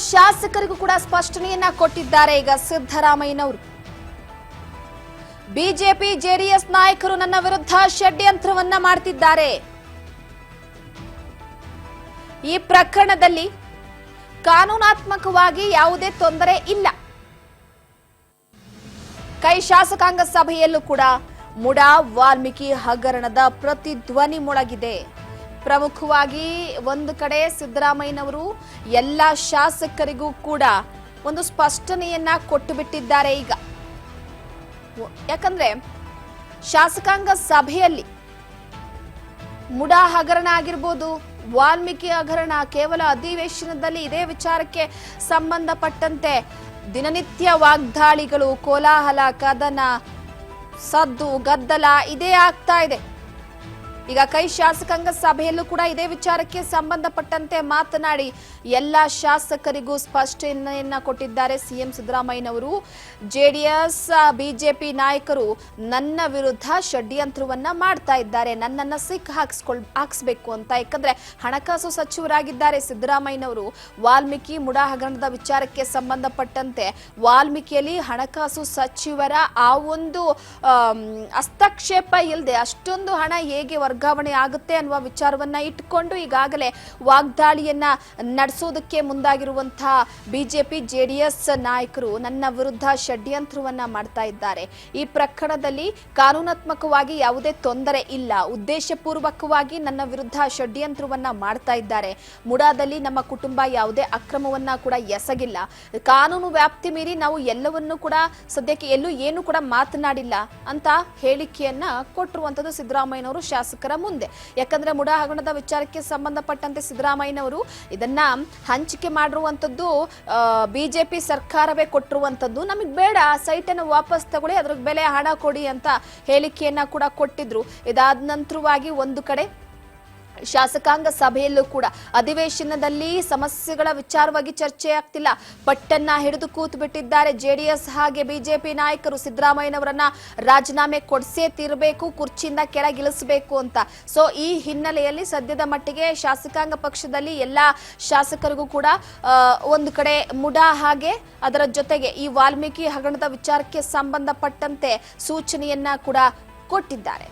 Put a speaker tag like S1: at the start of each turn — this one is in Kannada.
S1: ಶಾಸಕರಿಗೂ ಕೂಡ ಸ್ಪಷ್ಟನೆಯನ್ನ ಕೊಟ್ಟಿದ್ದಾರೆ ಈಗ ಸಿದ್ದರಾಮಯ್ಯನವರು. ಬಿಜೆಪಿ ಜೆಡಿಎಸ್ ನಾಯಕರು ನನ್ನ ವಿರುದ್ಧ ಷಡ್ಯಂತ್ರವನ್ನ ಮಾಡ್ತಿದ್ದಾರೆ. ಈ ಪ್ರಕರಣದಲ್ಲಿ ಕಾನೂನಾತ್ಮಕವಾಗಿ ಯಾವುದೇ ತೊಂದರೆ ಇಲ್ಲ. ಕೈ ಶಾಸಕಾಂಗ ಸಭೆಯಲ್ಲೂ ಕೂಡ ಮುಡಾ ವಾಲ್ಮೀಕಿ ಹಗರಣದ ಪ್ರತಿಧ್ವನಿ ಮೊಳಗಿದೆ. ಪ್ರಮುಖವಾಗಿ ಒಂದು ಕಡೆ ಸಿದ್ದರಾಮಯ್ಯನವರು ಎಲ್ಲ ಶಾಸಕರಿಗೂ ಕೂಡ ಒಂದು ಸ್ಪಷ್ಟನೆಯನ್ನ ಕೊಟ್ಟು ಬಿಟ್ಟಿದ್ದಾರೆ. ಈಗ ಯಾಕಂದ್ರೆ ಶಾಸಕಾಂಗ ಸಭೆಯಲ್ಲಿ ಮುಡಾ ಹಗರಣ ಆಗಿರ್ಬೋದು, ವಾಲ್ಮೀಕಿ ಹಗರಣ ಕೇವಲ ಅಧಿವೇಶನದಲ್ಲಿ ಇದೇ ವಿಚಾರಕ್ಕೆ ಸಂಬಂಧಪಟ್ಟಂತೆ ದಿನನಿತ್ಯ ವಾಗ್ದಾಳಿಗಳು, ಕೋಲಾಹಲ, ಕದನ, ಸದ್ದು, ಗದ್ದಲ ಇದೇ ಆಗ್ತಾ ಇದೆ. ಈಗ ಕೈ ಶಾಸಕಾಂಗ ಸಭೆಯಲ್ಲೂ ಕೂಡ ಇದೇ ವಿಚಾರಕ್ಕೆ ಸಂಬಂಧಪಟ್ಟಂತೆ ಮಾತನಾಡಿ ಎಲ್ಲ ಶಾಸಕರಿಗೂ ಸ್ಪಷ್ಟನೆಯನ್ನ ಕೊಟ್ಟಿದ್ದಾರೆ ಸಿಎಂ ಸಿದ್ದರಾಮಯ್ಯನವರು. ಜೆಡಿಎಸ್ ಬಿಜೆಪಿ ನಾಯಕರು ನನ್ನ ವಿರುದ್ಧ ಷಡ್ಯಂತ್ರವನ್ನ ಮಾಡ್ತಾ ಇದ್ದಾರೆ, ನನ್ನನ್ನ ಹಾಕಿಸ್ಬೇಕು ಅಂತ. ಯಾಕಂದ್ರೆ ಹಣಕಾಸು ಸಚಿವರಾಗಿದ್ದಾರೆ ಸಿದ್ದರಾಮಯ್ಯನವರು. ವಾಲ್ಮೀಕಿ ಮುಡಾ ಹಗರಣದ ವಿಚಾರಕ್ಕೆ ಸಂಬಂಧಪಟ್ಟಂತೆ ವಾಲ್ಮೀಕಿಯಲ್ಲಿ ಹಣಕಾಸು ಸಚಿವರ ಆ ಒಂದು ಹಸ್ತಕ್ಷೇಪ ಇಲ್ಲದೆ ಅಷ್ಟೊಂದು ಹಣ ಹೇಗೆ ವರ್ಗಾವಣೆ ಆಗುತ್ತೆ ಅನ್ನುವ ವಿಚಾರವನ್ನ ಇಟ್ಕೊಂಡು ಈಗಾಗಲೇ ವಾಗ್ದಾಳಿಯನ್ನ ನಡೆಸೋದಕ್ಕೆ ಮುಂದಾಗಿರುವಂತಹ ಬಿಜೆಪಿ ಜೆಡಿಎಸ್ ನಾಯಕರು ನನ್ನ ವಿರುದ್ಧ ಷಡ್ಯಂತ್ರವನ್ನ ಮಾಡ್ತಾ ಇದ್ದಾರೆ. ಈ ಪ್ರಕರಣದಲ್ಲಿ ಕಾನೂನಾತ್ಮಕವಾಗಿ ಯಾವುದೇ ತೊಂದರೆ ಇಲ್ಲ, ಉದ್ದೇಶಪೂರ್ವಕವಾಗಿ ನನ್ನ ವಿರುದ್ಧ ಷಡ್ಯಂತ್ರವನ್ನ ಮಾಡ್ತಾ ಇದ್ದಾರೆ. ಮುಡಾದಲ್ಲಿ ನಮ್ಮ ಕುಟುಂಬ ಯಾವುದೇ ಅಕ್ರಮವನ್ನ ಕೂಡ ಎಸಗಿಲ್ಲ, ಕಾನೂನು ವ್ಯಾಪ್ತಿ ಮೀರಿ ನಾವು ಎಲ್ಲವನ್ನೂ ಕೂಡ ಸದ್ಯಕ್ಕೆ ಎಲ್ಲೂ ಏನು ಕೂಡ ಮಾತನಾಡಿಲ್ಲ ಅಂತ ಹೇಳಿಕೆಯನ್ನ ಕೊಟ್ಟಿರುವಂತದ್ದು ಸಿದ್ದರಾಮಯ್ಯನವರು ಶಾಸಕರ ಮುಂದೆ. ಯಾಕಂದ್ರೆ ಮುಡಾ ಹಗರಣದ ವಿಚಾರಕ್ಕೆ ಸಂಬಂಧಪಟ್ಟಂತೆ ಸಿದ್ದರಾಮಯ್ಯನವರು ಇದನ್ನ ಹಂಚಿಕೆ ಮಾಡಿರುವಂತದ್ದು ಬಿಜೆಪಿ ಸರ್ಕಾರವೇ ಕೊಟ್ಟಿರುವಂತದ್ದು, ನಮಗೆ ಬೇಡ, ಸೈಟ್ ಅನ್ನು ವಾಪಸ್ ತಗೊಳ್ಳಿ, ಅದ್ರ ಬೆಲೆ ಹಣ ಕೊಡಿ ಅಂತ ಹೇಳಿಕೆಯನ್ನ ಕೂಡ ಕೊಟ್ಟಿದ್ರು. ಇದಾದ ನಂತರವಾಗಿ ಒಂದು ಕಡೆ ಶಾಸಕಾಂಗ ಸಭೆಯಲ್ಲೂ ಕೂಡ ಅಧಿವೇಶನದಲ್ಲಿ ಸಮಸ್ಯೆಗಳ ವಿಚಾರವಾಗಿ ಚರ್ಚೆ ಆಗ್ತಿಲ್ಲ. ಪಟ್ಟನ್ನ ಹಿಡಿದು ಕೂತು ಬಿಟ್ಟಿದ್ದಾರೆ ಜೆಡಿಎಸ್ ಹಾಗೆ ಬಿಜೆಪಿ ನಾಯಕರು. ಸಿದ್ದರಾಮಯ್ಯನವರನ್ನ ರಾಜೀನಾಮೆ ಕೊಡಿಸೇ ತೀರಬೇಕು, ಕುರ್ಚಿಯಿಂದ ಕೆಳಗಿಳಿಸಬೇಕು ಅಂತ. ಸೊ ಈ ಹಿನ್ನೆಲೆಯಲ್ಲಿ ಸದ್ಯದ ಮಟ್ಟಿಗೆ ಶಾಸಕಾಂಗ ಪಕ್ಷದಲ್ಲಿ ಎಲ್ಲಾ ಶಾಸಕರಿಗೂ ಕೂಡ ಒಂದು ಕಡೆ ಮುಡಾ ಹಾಗೆ ಅದರ ಜೊತೆಗೆ ಈ ವಾಲ್ಮೀಕಿ ಹಗರಣದ ವಿಚಾರಕ್ಕೆ ಸಂಬಂಧಪಟ್ಟಂತೆ ಸೂಚನೆಯನ್ನ ಕೂಡ ಕೊಟ್ಟಿದ್ದಾರೆ.